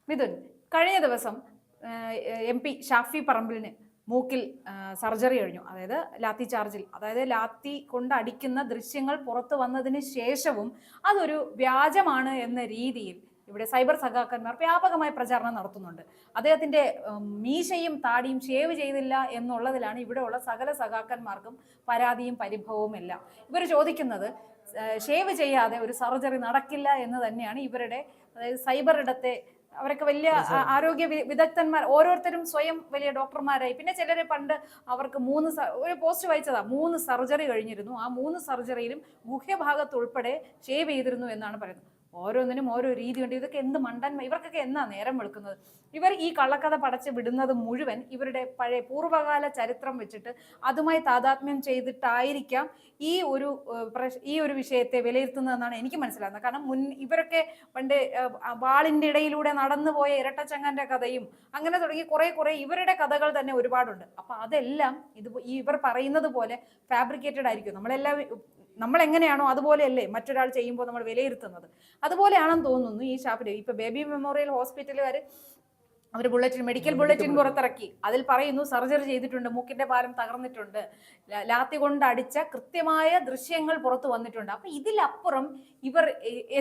മിഥുൻ, കഴിഞ്ഞ ദിവസം MP ഷാഫി പറമ്പിലിന് മൂക്കിൽ സർജറി കഴിഞ്ഞു. അതായത് ലാത്തി ചാർജിൽ, അതായത് ലാത്തി കൊണ്ട് അടിക്കുന്ന ദൃശ്യങ്ങൾ പുറത്തു വന്നതിന് ശേഷവും അതൊരു വ്യാജമാണ് എന്ന രീതിയിൽ ഇവിടെ സൈബർ സഖാക്കന്മാർ വ്യാപകമായ പ്രചാരണം നടത്തുന്നുണ്ട്. അദ്ദേഹത്തിന്റെ മീശയും താടിയും ഷേവ് ചെയ്തില്ല എന്നുള്ളതിലാണ് ഇവിടെയുള്ള സകല സഖാക്കന്മാർക്കും പരാതിയും പരിഭവവും എല്ലാം. ഇവർ ചോദിക്കുന്നത് ഷേവ് ചെയ്യാതെ ഒരു സർജറി നടക്കില്ല എന്ന് തന്നെയാണ് ഇവരുടെ, അതായത് സൈബർ ഇടത്തെ അവരൊക്കെ വലിയ ആരോഗ്യ വിദഗ്ധന്മാർ, ഓരോരുത്തരും സ്വയം വലിയ ഡോക്ടർമാരായി. പിന്നെ ചിലര് പണ്ട് അവർക്ക് ഒരു പോസ്റ്റ് വായിച്ചതാ, 3 സർജറി കഴിഞ്ഞിരുന്നു, ആ 3 സർജറിയിലും ഗുഹ്യഭാഗത്ത് ഉൾപ്പെടെ ഷേവ് ചെയ്തിരുന്നു എന്നാണ് പറയുന്നത്. ഓരോന്നിനും ഓരോ രീതിയുണ്ട്. ഇതൊക്കെ എന്ത് ഇവർക്കൊക്കെ എന്നാ നേരം വെളുക്കുന്നത്? ഇവർ ഈ കള്ളക്കഥ പടച്ച് വിടുന്നത് മുഴുവൻ ഇവരുടെ പഴയ പൂർവ്വകാല ചരിത്രം വെച്ചിട്ട് അതുമായി താതാത്മ്യം ചെയ്തിട്ടായിരിക്കാം ഈ ഒരു വിഷയത്തെ വിലയിരുത്തുന്നതെന്നാണ് എനിക്ക് മനസ്സിലാകുന്നത്. കാരണം ഇവരൊക്കെ പണ്ട് വാളിന്റെ ഇടയിലൂടെ നടന്നുപോയ ഇരട്ടച്ചങ്ങന്റെ കഥയും അങ്ങനെ തുടങ്ങി കുറെ ഇവരുടെ കഥകൾ തന്നെ ഒരുപാടുണ്ട്. അപ്പൊ അതെല്ലാം ഇവർ പറയുന്നത് പോലെ ഫാബ്രിക്കേറ്റഡ് ആയിരിക്കും. നമ്മൾ എങ്ങനെയാണോ അതുപോലെയല്ലേ മറ്റൊരാൾ ചെയ്യുമ്പോൾ നമ്മൾ വിലയിരുത്തുന്നത്. അതുപോലെയാണെന്ന് തോന്നുന്നു ഈ ഷാഫിയുടെ. ഇപ്പൊ ബേബി മെമ്മോറിയൽ ഹോസ്പിറ്റലുകാർ അവർ മെഡിക്കൽ ബുള്ളറ്റിൻ പുറത്തിറക്കി. അതിൽ പറയുന്നു സർജറി ചെയ്തിട്ടുണ്ട്, മൂക്കിന്റെ പാലം തകർന്നിട്ടുണ്ട്, ലാത്തി കൊണ്ട് അടിച്ച കൃത്യമായ ദൃശ്യങ്ങൾ പുറത്തു വന്നിട്ടുണ്ട്. അപ്പൊ ഇതിലപ്പുറം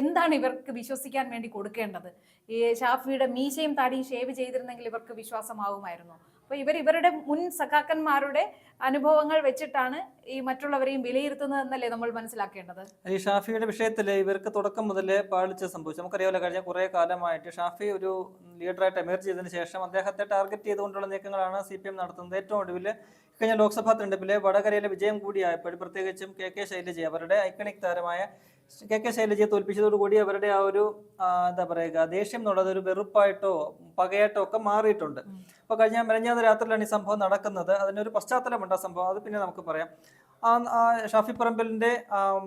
എന്താണ് ഇവർക്ക് വിശ്വസിക്കാൻ വേണ്ടി കൊടുക്കേണ്ടത്? ഈ ഷാഫിയുടെ മീശയും താടിയും ഷേവ് ചെയ്തിരുന്നെങ്കിൽ ഇവർക്ക് വിശ്വാസമാകുമായിരുന്നു. അപ്പൊ ഇവരുടെ മുൻ സഖാക്കന്മാരുടെ അനുഭവങ്ങൾ വെച്ചിട്ടാണ് ഈ മറ്റുള്ളവരെയും വിലയിരുത്തുന്നത് എന്നല്ലേ നമ്മൾ മനസ്സിലാക്കേണ്ടത്. ഈ ഷാഫിയുടെ വിഷയത്തില് ഇവർക്ക് തുടക്കം മുതലേ പാളിച്ച സംഭവിച്ചു. നമുക്കറിയാമല്ലോ, കഴിഞ്ഞ കുറെ കാലമായിട്ട് ഷാഫി ഒരു ലീഡറായിട്ട് എമർജ് ചെയ്തതിനു ശേഷം അദ്ദേഹത്തെ ടാർഗറ്റ് ചെയ്തുകൊണ്ടുള്ള നീക്കങ്ങളാണ് CPM നടത്തുന്നത്. ഏറ്റവും ഒടുവിൽ കഴിഞ്ഞ ലോക്സഭാ തെരഞ്ഞെടുപ്പിലെ വടകരയിലെ വിജയം കൂടിയായപ്പോൾ പ്രത്യേകിച്ചും KK ശൈലജ, അവരുടെ ഐക്കണിക് താരമായ KK ശൈലജയെ തോൽപ്പിച്ചതോടുകൂടി അവരുടെ ആ ഒരു എന്താ പറയുക ദേഷ്യം എന്നുള്ളത് ഒരു വെറുപ്പായിട്ടോ പകയായിട്ടോ ഒക്കെ മാറിയിട്ടുണ്ട്. അപ്പൊ മെനഞ്ഞാന്ന് രാത്രിയിലാണ് ഈ സംഭവം നടക്കുന്നത്. അതിനൊരു പശ്ചാത്തലമുണ്ട് ആ സംഭവം, അത് പിന്നെ നമുക്ക് പറയാം. ഷാഫി പറമ്പിലിന്റെ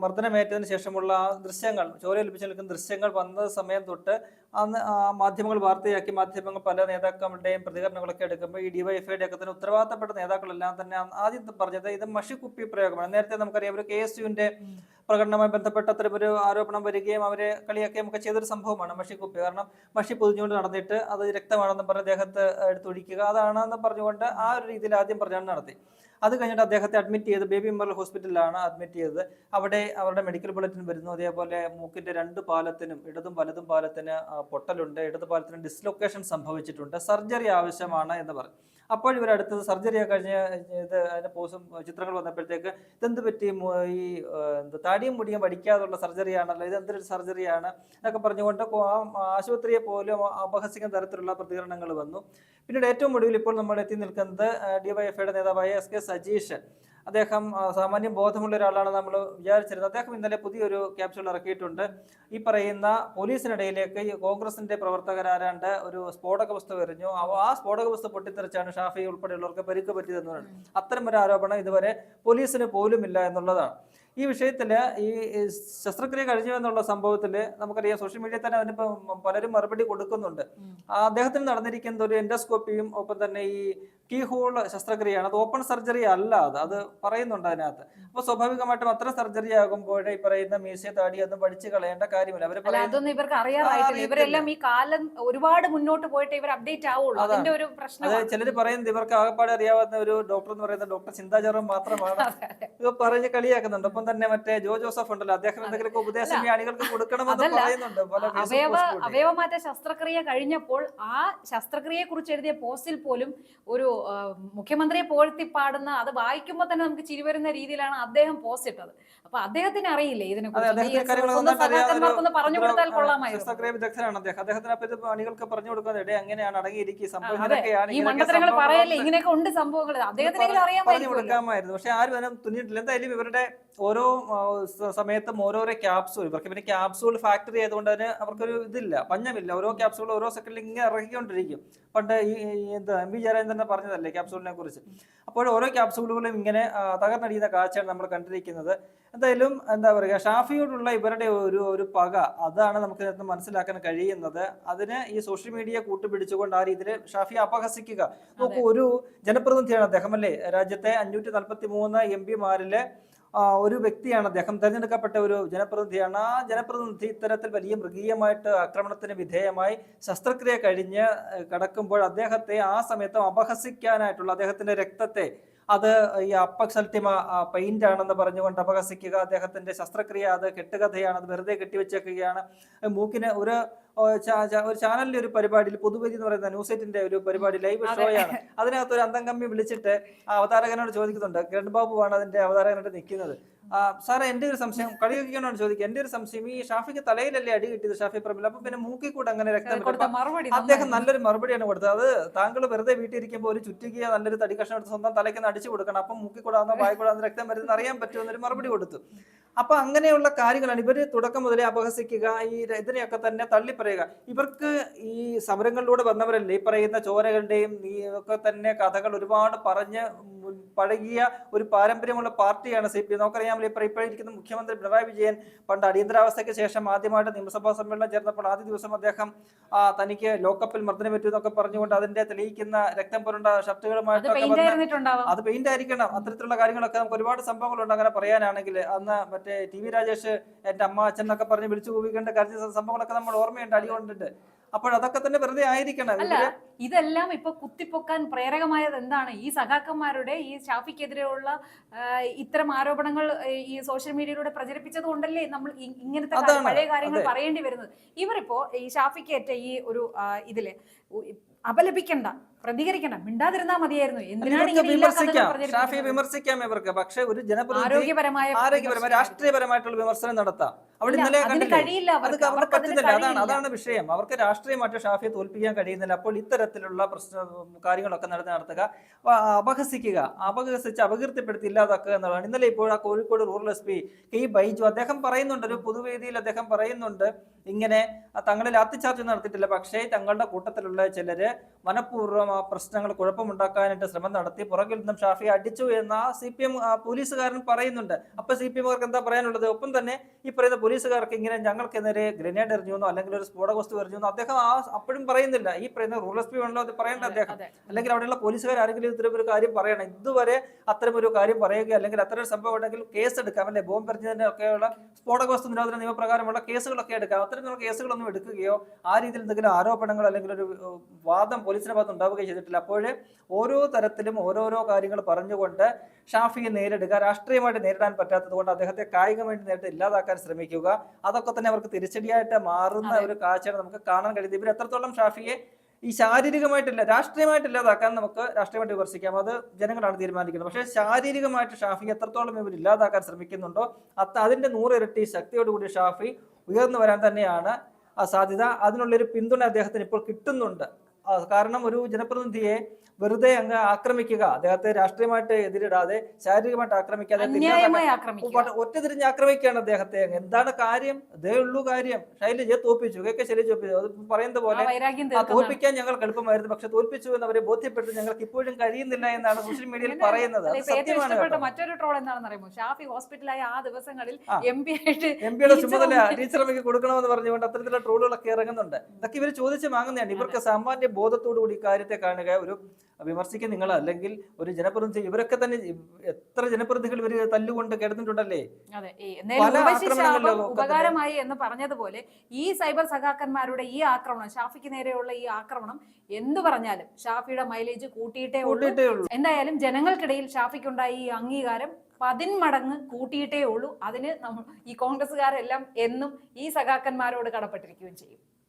മർദ്ദനമേറ്റതിന് ശേഷമുള്ള ദൃശ്യങ്ങൾ, ചോരയേൽപ്പിച്ച് നിൽക്കുന്ന ദൃശ്യങ്ങൾ വന്ന സമയം തൊട്ട് അന്ന് മാധ്യമങ്ങൾ വാർത്തയാക്കി, മാധ്യമങ്ങൾ പല നേതാക്കളുടെയും പ്രതികരണങ്ങളൊക്കെ എടുക്കുമ്പോൾ ഈ DYFIയുടെ ഒക്കെ തന്നെ ഉത്തരവാദിത്തപ്പെട്ട നേതാക്കളെല്ലാം തന്നെ ആദ്യം പറഞ്ഞത് ഇത് മഷിക്കുപ്പി പ്രയോഗമാണ്. നേരത്തെ നമുക്കറിയാം ഒരു KSUവിന്റെ പ്രകടനവുമായി ബന്ധപ്പെട്ട അത്തരം ഒരു ആരോപണം വരികയും അവരെ കളിയാക്കുകയും ഒക്കെ ചെയ്തൊരു സംഭവമാണ് മഷിക്കുപ്പി. കാരണം മഷി പൊതിഞ്ഞുകൊണ്ട് നടന്നിട്ട് അത് രക്തമാണെന്ന് പറഞ്ഞ് അദ്ദേഹത്തെ എടുത്തൊഴിക്കുക, അതാണെന്ന് പറഞ്ഞുകൊണ്ട് ആ ഒരു രീതിയിൽ ആദ്യം പ്രചാരണം നടത്തി. അത് കഴിഞ്ഞിട്ട് അദ്ദേഹത്തെ അഡ്മിറ്റ് ചെയ്ത് ബേബി മെമ്മോറിയൽ ഹോസ്പിറ്റലിലാണ് അഡ്മിറ്റ് ചെയ്തത്. അവിടെ അവരുടെ മെഡിക്കൽ ബുള്ളറ്റിൻ വരുന്നു. അതേപോലെ മൂക്കിന്റെ 2 പാലത്തിനും ഇടതും വലതും പാലത്തിന് പൊട്ടലുണ്ട്, ഇടതു പാലത്തിന് ഡിസ്ലൊക്കേഷൻ സംഭവിച്ചിട്ടുണ്ട്, സർജറി ആവശ്യമാണ് എന്ന് പറഞ്ഞു. അപ്പോൾ ഇവരടുത്തത് സർജറി കഴിഞ്ഞ അതിന്റെ പോസ്റ്റും ചിത്രങ്ങൾ വന്നപ്പോഴത്തേക്ക് ഇതെന്ത് പറ്റി, ഈ താടിയും മുടിയും വടിക്കാതുള്ള സർജറിയാണല്ലോ, ഇത് എന്തൊരു സർജറിയാണ് എന്നൊക്കെ പറഞ്ഞുകൊണ്ട് ആശുപത്രിയെ പോലും അപഹസിക്കുന്ന തരത്തിലുള്ള പ്രതികരണങ്ങൾ വന്നു. പിന്നീട് ഏറ്റവും ഒടുവിൽ ഇപ്പോൾ നമ്മൾ എത്തി നിൽക്കുന്നത് DYFIയുടെ നേതാവായ SK സജീഷ്. അദ്ദേഹം സാമാന്യം ബോധമുള്ള ഒരാളാണ് നമ്മൾ വിചാരിച്ചിരുന്നത്. അദ്ദേഹം ഇന്നലെ പുതിയൊരു ക്യാപ്സ്യൂൾ ഇറക്കിയിട്ടുണ്ട്. ഈ പറയുന്ന പോലീസിനിടയിലേക്ക് കോൺഗ്രസിന്റെ പ്രവർത്തകരാരാണ്ട് ഒരു സ്ഫോടക വസ്തു എറിഞ്ഞു, ആ സ്ഫോടക വസ്തു പൊട്ടിത്തെറിച്ചാണ് ഷാഫി ഉൾപ്പെടെയുള്ളവർക്ക് പരിക്ക് പറ്റിയതെന്നാണ്. അത്തരം ഒരു ആരോപണം ഇതുവരെ പോലീസിന് പോലുമില്ല എന്നുള്ളതാണ്. ഈ വിഷയത്തില് ഈ ശസ്ത്രക്രിയ കഴിഞ്ഞു എന്നുള്ള സംഭവത്തില് നമുക്കറിയാം സോഷ്യൽ മീഡിയയിൽ തന്നെ അതിനിപ്പോ പലരും മറുപടി കൊടുക്കുന്നുണ്ട്. അദ്ദേഹത്തിന് നടന്നിരിക്കുന്ന ഒരു എൻഡോസ്കോപ്പിയും ഒപ്പം തന്നെ ഈ കീ ഹോൾ ശസ്ത്രക്രിയയാണ്, അത് ഓപ്പൺ സർജറി അല്ല, അത് പറയുന്നുണ്ട് അതിനകത്ത്. അപ്പൊ സ്വാഭാവികമായിട്ടും അത്ര സർജറി ആകുമ്പോഴേ ഈ പറയുന്ന മീശ താടി ഒന്നും പഠിച്ചു കളയേണ്ട കാര്യമില്ല. അതൊന്നും ഇവർക്ക് അറിയാമായിട്ടില്ല. ഇവരെല്ലാം ഈ കാലം ഒരുപാട് മുന്നോട്ട് പോയിട്ട് ഇവർ അപ്ഡേറ്റ് ആവുള്ളൂ. അതിന്റെ ഒരു പ്രശ്നം ചിലര് പറയുന്നത് ഇവർക്ക് ആകപ്പാടെ അറിയാവുന്ന ഒരു ഡോക്ടർ എന്ന് പറയുന്നത് ഡോക്ടർ ചിന്താ ജെറോം മാത്രമാണ്. ഇവ പറഞ്ഞ് കളിയാക്കുന്നുണ്ട്. ഒപ്പം തന്നെ മറ്റേ ജോസഫ് ഉണ്ടല്ലോ, അദ്ദേഹം എന്തെങ്കിലും ഉപദേശം ഈ അണികൾക്ക് കൊടുക്കണമെന്ന് പറയുന്നുണ്ട്. അവയവമാറ്റ ശസ്ത്രക്രിയ കഴിഞ്ഞപ്പോൾ ആ ശസ്ത്രക്രിയയെ കുറിച്ച് എഴുതിയ പോസ്റ്റിൽ പോലും ഒരു മുഖ്യമന്ത്രിയെ പോഴ്ത്തി പാടുന്ന, അത് വായിക്കുമ്പോൾ തന്നെ നമുക്ക് ചിരി വരുന്ന രീതിയിലാണ് അദ്ദേഹം പോസ്റ്റ് ഇട്ടത്. അപ്പൊ അദ്ദേഹത്തിന് അറിയില്ലേ ഇതിനെ കുറിച്ച്? പറഞ്ഞു കൊടുത്താൽ കൊള്ളാമായിരുന്നു. അണികൾക്ക് പറഞ്ഞു കൊടുക്കുന്നത് അങ്ങനെയാണ് അടങ്ങിയിരിക്കും, ഈ മണ്ഡലങ്ങൾ പറയല്ലേ, ഇങ്ങനെയൊക്കെ ഉണ്ട് സംഭവങ്ങൾ, അദ്ദേഹത്തിനെങ്കിലും അറിയാമായിരുന്നു. പക്ഷെ ആരും അതിനെ തുന്നിയിട്ടില്ല. എന്തായാലും ഇവരുടെ ഓരോ സമയത്തും ഓരോരോ ക്യാപ്സൂൾ, ഇവർക്ക് പിന്നെ ക്യാപ്സൂൾ ഫാക്ടറി ആയതുകൊണ്ട് തന്നെ അവർക്കൊരു ഇതില്ല, പഞ്ഞമില്ല. ഓരോ ക്യാപ്സൂൾ ഓരോ സെക്കൻഡിൽ ഇങ്ങനെ ഇറക്കിക്കൊണ്ടിരിക്കും. പണ്ട് ഈ MP ജയരാജൻ തന്നെ പറഞ്ഞതല്ലേ ക്യാപ്സൂളിനെ കുറിച്ച്. അപ്പോൾ ഓരോ ക്യാപ്സൂളുകളും ഇങ്ങനെ തകർന്നടിയുന്ന കാഴ്ചയാണ് നമ്മൾ കണ്ടിരിക്കുന്നത്. എന്തായാലും എന്താ പറയുക, ഷാഫിയോടുള്ള ഇവരുടെ ഒരു പക, അതാണ് നമുക്ക് ഇതിനകത്ത് മനസ്സിലാക്കാൻ കഴിയുന്നത്. അതിന് ഈ സോഷ്യൽ മീഡിയ കൂട്ടുപിടിച്ചുകൊണ്ട് ആ രീതിയിൽ ഷാഫിയെ അപഹസിക്കുക. നോക്കൂ, ഒരു ജനപ്രതിനിധിയാണ് അദ്ദേഹം അല്ലേ, രാജ്യത്തെ 543 MP മാരില് ഒരു വ്യക്തിയാണ് അദ്ദേഹം, തെരഞ്ഞെടുക്കപ്പെട്ട ഒരു ജനപ്രതിനിധിയാണ്. ആ ജനപ്രതിനിധി ഇത്തരത്തിൽ വലിയ മൃഗീയമായിട്ട് ആക്രമണത്തിന് വിധേയമായി ശസ്ത്രക്രിയ കഴിഞ്ഞ് കിടക്കുമ്പോൾ അദ്ദേഹത്തെ ആ സമയത്ത് അപഹസിക്കാനായിട്ടുള്ള അദ്ദേഹത്തിന്റെ രക്തത്തെ അത് ഈ അപ്പക്സ് അൾട്ടിമ പെയിന്റ് ആണെന്ന് പറഞ്ഞുകൊണ്ട് അപഹസിക്കുക, അദ്ദേഹത്തിന്റെ ശസ്ത്രക്രിയ അത് കെട്ടുകഥയാണ്, അത് വെറുതെ കെട്ടിവെച്ചേക്കുകയാണ്. മൂക്കിന് ഒരു ചാനലിലെ ഒരു പരിപാടിയിൽ, പൊതുവേദി എന്ന് പറയുന്ന ന്യൂസ് 8ന്റെ ഒരു പരിപാടി, ലൈവ് ഷോയാണ്, അതിനകത്ത് ഒരു അന്തംകമ്മി വിളിച്ചിട്ട് അവതാരകനോട് ചോദിക്കുന്നുണ്ട്. കിരൺ ബാബുവാണ് അതിന്റെ അവതാരകനായിട്ട് നിൽക്കുന്നത്. സാറേ, എന്റെ ഒരു സംശയം, കളിയൊക്കെയാണോ ചോദിക്കുക, എന്റെ ഒരു സംശയം, ഈ ഷാഫിക്ക് തലയിലല്ലേ അടി കിട്ടിയത് ഷാഫി പറമ്പിൽ, അപ്പൊ പിന്നെ മൂക്കിൽ കൂടെ അങ്ങനെ രക്തം അദ്ദേഹം നല്ലൊരു മറുപടിയാണ് കൊടുത്തത്. അത് താങ്കൾ വെറുതെ വീട്ടിലിരിക്കുമ്പോൾ ഒരു ചുറ്റിക്കുക നല്ലൊരു തടി കഷ്ണം എടുത്ത് സ്വന്തം തലയ്ക്ക് അടിച്ചു കൊടുക്കണം, അപ്പം മൂക്കിൽ കൂടെ ആവുന്ന വായി കൂടെ രക്തം വരുന്നത് അറിയാൻ പറ്റുമെന്നൊരു മറുപടി കൊടുത്തു. അപ്പൊ അങ്ങനെയുള്ള കാര്യങ്ങളാണ് ഇവര് തുടക്കം മുതലേ അപഹസിക്കുക, ഈ ഇതിനെയൊക്കെ തന്നെ തള്ളിപ്പറയുക. ഇവർക്ക് ഈ സമരങ്ങളിലൂടെ വന്നവരല്ലേ ഈ പറയുന്ന ചോരകളുടെയും ഈ ഒക്കെ തന്നെ കഥകൾ ഒരുപാട് പറഞ്ഞ് പഴകിയ ഒരു പാരമ്പര്യമുള്ള പാർട്ടിയാണ് CPM. നമുക്കറിയാമല്ലോ, ഇപ്പോഴിരിക്കുന്ന മുഖ്യമന്ത്രി പിണറായി വിജയൻ പണ്ട് അടിയന്തരാവസ്ഥയ്ക്ക് ശേഷം ആദ്യമായിട്ട് നിയമസഭാ സമ്മേളനം ചേർന്നപ്പോൾ ആദ്യ ദിവസം അദ്ദേഹം തനിക്ക് ലോക്കപ്പിൽ മർദ്ദനം പറ്റൂ എന്നൊക്കെ പറഞ്ഞുകൊണ്ട് അതിന്റെ തെളിയിക്കുന്ന രക്തം പുരണ്ട ഷർട്ടുകളുമായിട്ടൊക്കെ അത് പെയിന്റ് ആയിരിക്കണം. അത്തരത്തിലുള്ള കാര്യങ്ങളൊക്കെ നമുക്ക് ഒരുപാട് സംഭവങ്ങളുണ്ട്. അങ്ങനെ പറയാനാണെങ്കിൽ അന്ന് മറ്റേ TV രാജേഷ് എന്റെ അമ്മ അച്ഛൻ എന്നൊക്കെ പറഞ്ഞ് വിളിച്ചു കൂവിക്കേണ്ട കരഞ്ഞ സംഭവങ്ങളൊക്കെ നമ്മൾ ഓർമ്മയുണ്ട്, അടി കൊണ്ടിട്ട്. അപ്പോൾ അതൊക്കെ തന്നെ വെറുതെ ആയിരിക്കണം. ഇതെല്ലാം ഇപ്പൊ കുത്തിപ്പൊക്കാൻ പ്രേരകമായത് എന്താണ്? ഈ സഖാക്കന്മാരുടെ ഈ ഷാഫിക്കെതിരെയുള്ള ഇത്തരം ആരോപണങ്ങൾ ഈ സോഷ്യൽ മീഡിയയിലൂടെ പ്രചരിപ്പിച്ചത് കൊണ്ടല്ലേ നമ്മൾ ഇങ്ങനത്തെ പഴയ കാര്യങ്ങൾ പറയേണ്ടി വരുന്നത്. ഇവരിപ്പോ ഈ ഷാഫിക്കേറ്റ ഈ ഒരു ഇതില് അപലപിക്കണ്ട, പ്രതികരിക്കണ്ട, മിണ്ടാതിരുന്നാ മതിയായിരുന്നു. ഷാഫിയെ വിമർശിക്കാം ഇവർക്ക്, പക്ഷെ ഒരു ആരോഗ്യപരമായ രാഷ്ട്രീയപരമായിട്ടുള്ള വിമർശനം നടത്താം. അവിടെ ഇന്നലെ കണ്ടില്ല, അവർക്ക് പറ്റുന്നില്ല. അതാണ് വിഷയം. അവർക്ക് രാഷ്ട്രീയമായിട്ട് ഷാഫിയെ തോൽപ്പിക്കാൻ കഴിയുന്നില്ല. അപ്പോൾ ഇത്തരത്തിലുള്ള കാര്യങ്ങളൊക്കെ നടത്തുക, അപഹസിച്ച് അപകീർത്തിപ്പെടുത്തി ഇല്ലാതാക്കുക എന്നുള്ളതാണ്. ഇന്നലെ ഇപ്പോൾ ആ Kozhikode rural SP K Baiju അദ്ദേഹം പറയുന്നുണ്ട്, ഒരു പൊതുവേദിയിൽ അദ്ദേഹം പറയുന്നുണ്ട്, ഇങ്ങനെ തങ്ങളെ ലാത്തിച്ചാർജ് നടത്തിയിട്ടില്ല, പക്ഷേ തങ്ങളുടെ കൂട്ടത്തിലുള്ള ചിലര് മനഃപൂർവ്വം ആ പ്രശ്നങ്ങൾ കുഴപ്പമുണ്ടാക്കാനായിട്ട് ശ്രമം നടത്തി പുറകിൽ നിന്നും ഷാഫിയെ അടിച്ചു എന്ന് ആ CPM പോലീസുകാരൻ പറയുന്നുണ്ട്. അപ്പൊ CPMകാർക്ക് എന്താ പറയാനുള്ളത്? ഒപ്പം തന്നെ ഈ പറയുന്ന പോലീസുകാർക്ക് ഇങ്ങനെ ഞങ്ങൾക്കെതിരെ ഗ്രനേഡ് എറിഞ്ഞു അല്ലെങ്കിൽ ഒരു സ്ഫോടക വസ്തു എറിഞ്ഞു അദ്ദേഹം അപ്പോഴും പറയുന്നില്ല. ഈ പറയുന്ന റൂറൽ SP വേണല്ലോ അത് പറയേണ്ട അദ്ദേഹം, അല്ലെങ്കിൽ അവിടെയുള്ള പോലീസുകാർ ആരെങ്കിലും ഇത്തരം ഒരു കാര്യം പറയണം. ഇതുവരെ അത്തരം ഒരു കാര്യം പറയുക അല്ലെങ്കിൽ അത്തരം ഒരു സംഭവം ഉണ്ടെങ്കിൽ കേസ് എടുക്കാം, അല്ലെ? ബോംബ് എറിഞ്ഞതിന്റെ ഒക്കെയുള്ള സ്ഫോടക വസ്തു നിരോധന നിയമപ്രകാരമുള്ള കേസുകളൊക്കെ എടുക്കാം. അത്തരത്തിലുള്ള കേസുകളൊന്നും എടുക്കുകയോ ആ രീതിയിൽ എന്തെങ്കിലും ആരോപണങ്ങൾ അല്ലെങ്കിൽ ഒരു വാദം പോലീസിന്റെ ഭാഗത്ത് ഉണ്ടാവുകയും ചെയ്തിട്ടില്ല. അപ്പോൾ ഓരോ തരത്തിലും ഓരോരോ കാര്യങ്ങൾ പറഞ്ഞുകൊണ്ട് ഷാഫിയെ നേരിടുക, രാഷ്ട്രീയമായിട്ട് നേരിടാൻ പറ്റാത്തത് കൊണ്ട് അദ്ദേഹത്തെ കായികമായിട്ട് നേരിട്ട് ഇല്ലാതാക്കാൻ ശ്രമിക്കുക, അതൊക്കെ തന്നെ അവർക്ക് തിരിച്ചടിയായിട്ട് മാറുന്ന ഒരു കാഴ്ചയാണ് നമുക്ക് കാണാൻ കഴിയുന്നത്. ഇവർ എത്രത്തോളം ഷാഫിയെ ഈ ശാരീരികമായിട്ടില്ല രാഷ്ട്രീയമായിട്ട് ഇല്ലാതാക്കാൻ നമുക്ക് രാഷ്ട്രീയമായിട്ട് വിമർശിക്കാം, അത് ജനങ്ങളാണ് തീരുമാനിക്കുന്നത്. പക്ഷേ ശാരീരികമായിട്ട് ഷാഫി എത്രത്തോളം ഇവർ ഇല്ലാതാക്കാൻ ശ്രമിക്കുന്നുണ്ടോ അതിന്റെ 100 ഇരട്ടി ശക്തിയോടുകൂടി ഷാഫി ഉയർന്നു വരാൻ തന്നെയാണ് സാധ്യത. അതിനുള്ളൊരു പിന്തുണ അദ്ദേഹത്തിന് ഇപ്പോൾ കിട്ടുന്നുണ്ട്. കാരണം ഒരു ജനപ്രതിനിധിയെ വെറുതെ അങ്ങ് ആക്രമിക്കുക, അദ്ദേഹത്തെ രാഷ്ട്രീയമായിട്ട് എതിരിടാതെ ശാരീരികമായിട്ട് ആക്രമിക്കാതെ ഒറ്റതിരിഞ്ഞ് ആക്രമിക്കുകയാണ് അദ്ദേഹത്തെ. എന്താണ് കാര്യം? അതേ ഉള്ളൂ കാര്യം. ശൈലജയെ തോൽപ്പിച്ചു, ശൈലജ തോൽപ്പിച്ചു, അത് പറയുന്നത് പോലെ തോൽപ്പിക്കാൻ ഞങ്ങൾക്ക് എളുപ്പമായിരുന്നു, പക്ഷെ തോൽപ്പിച്ചു എന്ന് അവരെ ബോധ്യപ്പെട്ടു ഞങ്ങൾക്ക് ഇപ്പോഴും കഴിയുന്നില്ല എന്നാണ് സോഷ്യൽ മീഡിയയിൽ പറയുന്നത്. മറ്റൊരു ട്രോൾ എന്താണെന്ന് അറിയുമോ? ഷാഫി ഹോസ്പിറ്റലായ ആ ദിവസങ്ങളിൽ എംപിയുടെ ചുമതല ടീച്ചറമ്മയ്ക്ക് കൊടുക്കണമെന്ന് പറഞ്ഞുകൊണ്ട് അത്തരത്തിലുള്ള ട്രോളുകളൊക്കെ ഇറങ്ങുന്നുണ്ട്. ഇതൊക്കെ ഇവർ ചോദിച്ച് വാങ്ങുന്നതാണ്. ഇവർക്ക് സാമാന്യ ബോധത്തോടു കൂടി കാര്യത്തെ കാണുക. ഒരു വിമർശിക്കുക നിങ്ങൾ, അല്ലെങ്കിൽ ഒരു ജനപ്രതിനിധി, ഇവരൊക്കെ തന്നെ എത്ര ജനപ്രതിനിധികൾ ഇവര് തല്ലുകൊണ്ട് കിടന്നിട്ടുണ്ടല്ലേ? ഉപകാരമായി എന്ന് പറഞ്ഞതുപോലെ ഈ സൈബർ സഖാക്കന്മാരുടെ ഈ ആക്രമണം, ഷാഫിക്ക് നേരെയുള്ള ഈ ആക്രമണം എന്തു പറഞ്ഞാലും ഷാഫിയുടെ മൈലേജ് കൂട്ടിയിട്ടേ ഉള്ളൂ. എന്തായാലും ജനങ്ങൾക്കിടയിൽ ഷാഫിക്കുണ്ടായ ഈ അംഗീകാരം 10 മടങ്ങ് കൂട്ടിയിട്ടേ ഉള്ളൂ. അതിന് ഈ കോൺഗ്രസ്സുകാരെല്ലാം എന്നും ഈ സഖാക്കന്മാരോട് കടപ്പെട്ടിരിക്കുകയും ചെയ്യും.